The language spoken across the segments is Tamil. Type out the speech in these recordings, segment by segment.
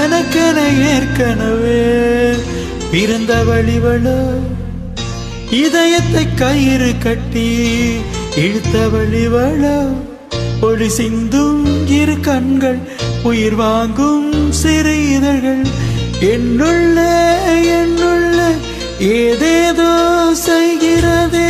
எனக்கென ஏற்கனவே பிறந்த வழிவளோ இதயத்தை கயிறு கட்டி இழுத்த வழிவளோ ஒளி சிந்தும் இரு கண்கள் உயிர் வாங்கும் சிறு இதழ்கள் என்னுள்ள ஏதேதோ செய்கிறதே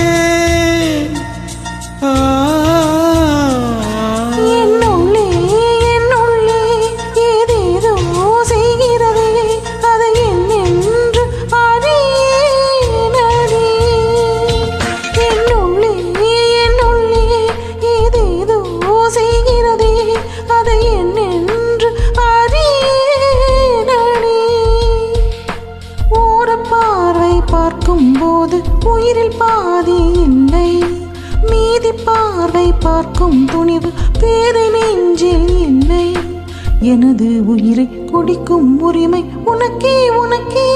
பார்க்கும்போது உயிரில் பாதி இல்லை, மீதி பார்வை பார்க்கும் துணிவு பேதை நெஞ்சில் இல்லை. எனது உயிரை குடிக்கும் உரிமை உனக்கே உனக்கே.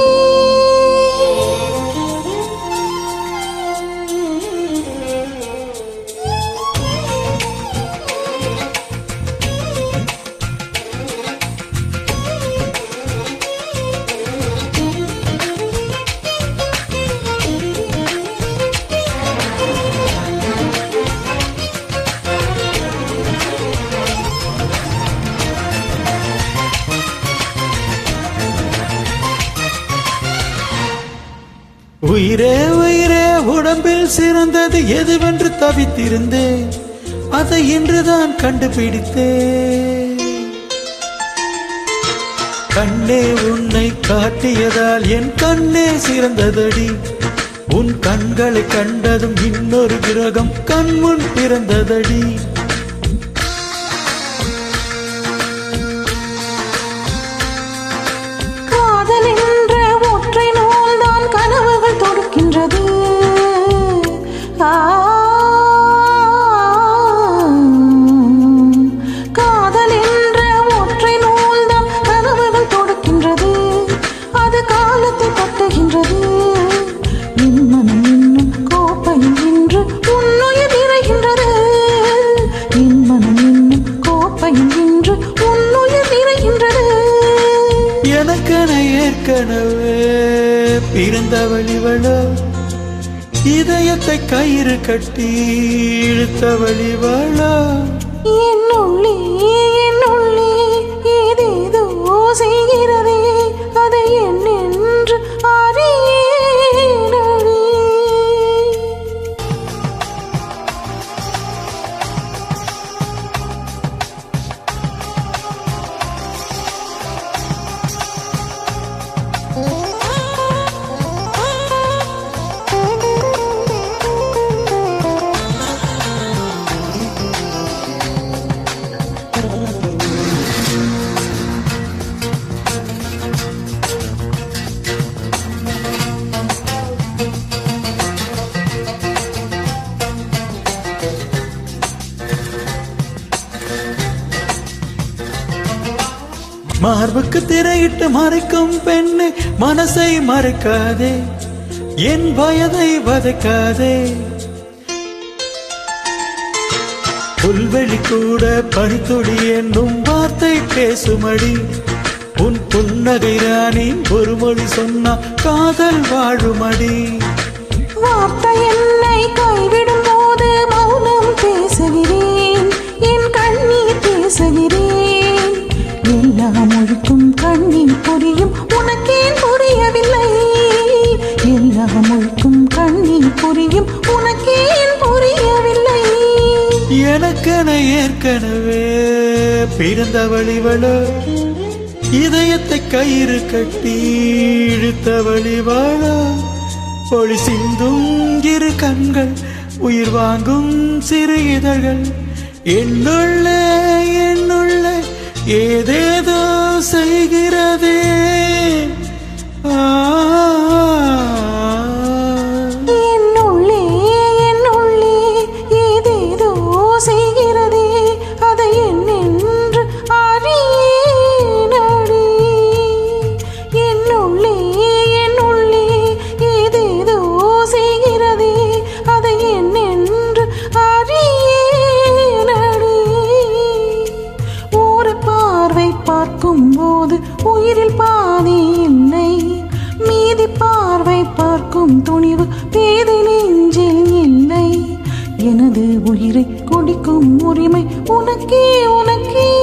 உயிரே உயிரே உடம்பில் சிறந்தது எதுவென்று தவித்திருந்தேன், அதை இன்றுதான் கண்டுபிடித்தேன். கண்ணே உன்னை காட்டியதால் என் கண்ணே சிறந்ததடி, உன் கண்களை கண்டதும் இன்னொரு கிரகம் கண்முன் பிறந்ததடி. காதல் என்ற ஒற்றை நூல்தான் கனவுகள் தொடுக்கின்றது, அது காலத்தை தட்டுகின்றது. என் மனம் இன்னும் கோப்பையில் இன்று உன்னுயிர் நிறைகின்றது, என் மனம் இன்னும் கோப்பையில் இன்று உன்னுயிர் நிறைகின்றது. எனக்கென ஏற்கனவே பிறந்த வழிவளோ இதயத்தை கயிறு கட்டி இழுத்த வழிவளோ என்னுள்ளே ஏதேதோ செய்கிறதே, அதை என்னென்று அறியேனடி. மார்புக்கு திரையிட்டு மறைக்கும் பெண்ணை மனசை மறைக்காதே, என் வயதை வதைக்காதே. புல்வெளி கூட பனித்துளி என்னும் வார்த்தை பேசுமடி, உன் புன்னகை ராணி ஒரு மொழி சொன்னா காதல் வாழுமடி. வார்த்தை என்னை கைவிடும் போது மௌனம் பேசுகிறேன், என் கண்ணீர் பேசுகிறேன். எல்லா மொழிக்கும் கண்ணீர் புரியும், உனக்கேன் புரியவில்லை? எல்லா மொழிக்கும் கண்ணீர் புரியும், உனக்கேன் புரியவில்லை? எனக்கென ஏற்கனவே பிறந்த வழிவளோ இதயத்தை கயிறு கட்டி இழுத்த வழிவளோ ஒளி சிந்தும் இரு கண்கள் உயிர் வாங்கும் சிறு இதழ்கள் என்னுள்ள ஏதேதோ செய்கிறதே. என்னுள்ளே ஏதேதோ செய்கிறதே, அதை என்னென்று அறியேனடி. என்னுள்ளே ஏதேதோ செய்கிறதே, அதை என்னென்று அறியேனடி. ஒரு பார்வை பார்க்கும் பார்க்கும் போது உயிரில் பாதி இல்லை. மீதி பார்வை பார்க்கும் துணிவு பேதை நெஞ்சில் இல்லை. எனது உயிரை குடிக்கும் உரிமை உனக்கே உனக்கே.